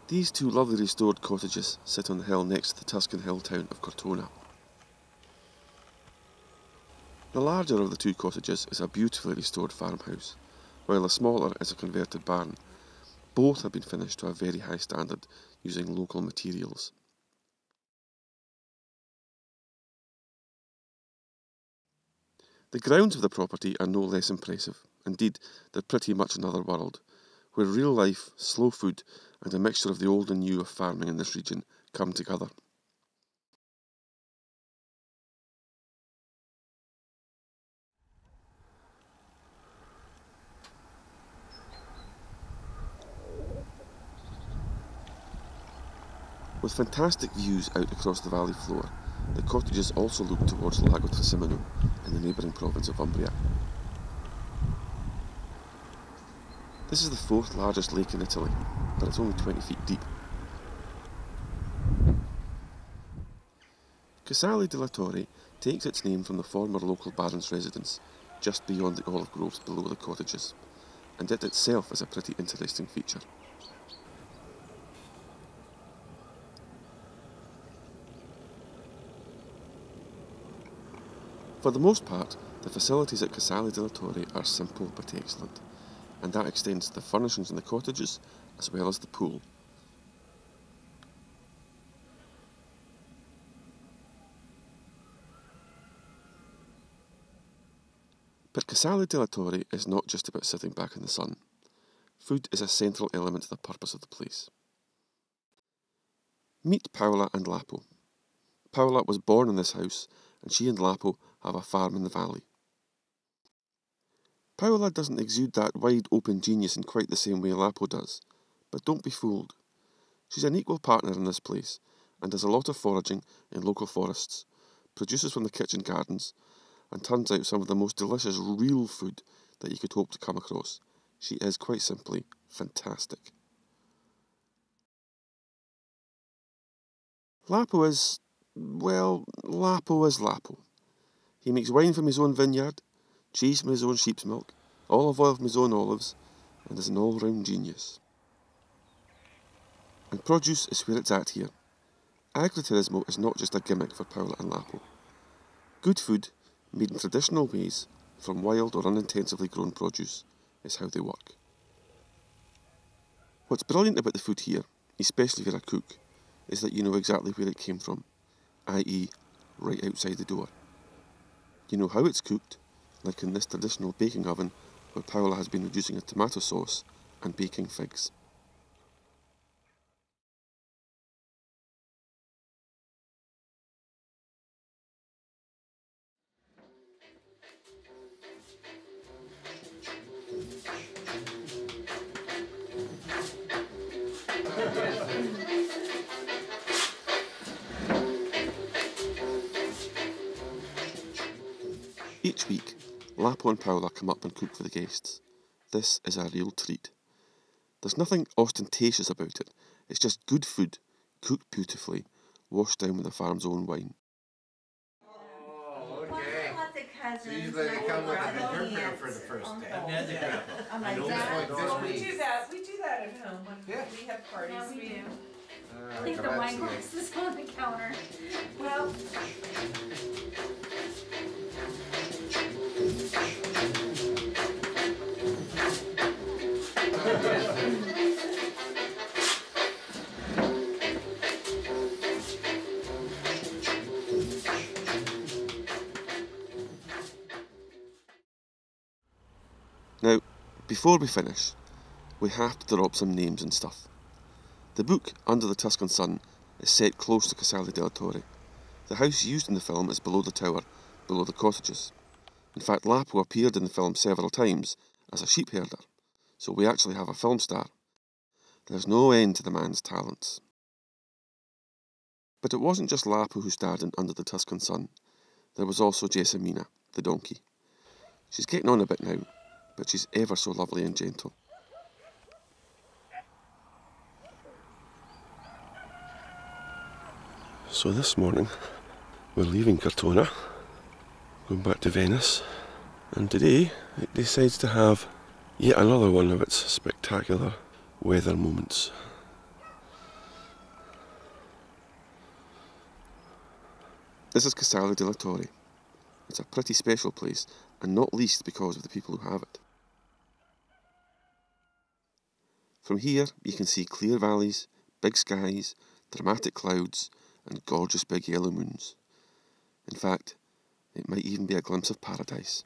These two lovely restored cottages sit on the hill next to the Tuscan hill town of Cortona. The larger of the two cottages is a beautifully restored farmhouse, while the smaller is a converted barn. Both have been finished to a very high standard using local materials. The grounds of the property are no less impressive. Indeed, they're pretty much another world, where real life, slow food and a mixture of the old and new of farming in this region come together. With fantastic views out across the valley floor, the cottages also look towards Lago Trasimeno in the neighbouring province of Umbria. This is the fourth largest lake in Italy, but it's only 20 feet deep. Casale della Torre takes its name from the former local baron's residence, just beyond the olive groves below the cottages, and it itself is a pretty interesting feature. For the most part, the facilities at Casale della Torre are simple but excellent, and that extends to the furnishings in the cottages as well as the pool. But Casale della Torre is not just about sitting back in the sun. Food is a central element of the purpose of the place. Meet Paola and Lapo. Paola was born in this house, and she and Lapo have a farm in the valley. Paola doesn't exude that wide open genius in quite the same way Lapo does, but don't be fooled. She's an equal partner in this place, and does a lot of foraging in local forests, produces from the kitchen gardens, and turns out some of the most delicious real food that you could hope to come across. She is quite simply fantastic. Lapo is Lapo. He makes wine from his own vineyard, cheese from his own sheep's milk, olive oil from his own olives, and is an all-round genius. And produce is where it's at here. Agriturismo is not just a gimmick for Paola and Lapo. Good food, made in traditional ways, from wild or unintensively grown produce, is how they work. What's brilliant about the food here, especially if you're a cook, is that you know exactly where it came from, i.e. right outside the door. You know how it's cooked, like in this traditional baking oven where Paola has been reducing a tomato sauce and baking figs. Each week, Lapo and Paola come up and cook for the guests. This is a real treat. There's nothing ostentatious about it, it's just good food, cooked beautifully, washed down with the farm's own wine. Oh, okay. So usually they come with an interpreter for the first day. We do that at home when we have parties. Yeah, we do. Leave the wine glasses on the counter. Well, Now, before we finish, we have to drop some names and stuff. The book, Under the Tuscan Sun, is set close to Casale della Torre. The house used in the film is below the tower, below the cottages. In fact, Lapo appeared in the film several times as a sheep herder, so we actually have a film star. There's no end to the man's talents. But it wasn't just Lapo who starred in Under the Tuscan Sun. There was also Jessamina, the donkey. She's getting on a bit now, but she's ever so lovely and gentle. So this morning, we're leaving Cortona, going back to Venice, and today it decides to have yet another one of its spectacular weather moments. This is Casale della Torre. It's a pretty special place, and not least because of the people who have it. From here you can see clear valleys, big skies, dramatic clouds, and gorgeous big yellow moons. In fact, it might even be a glimpse of paradise.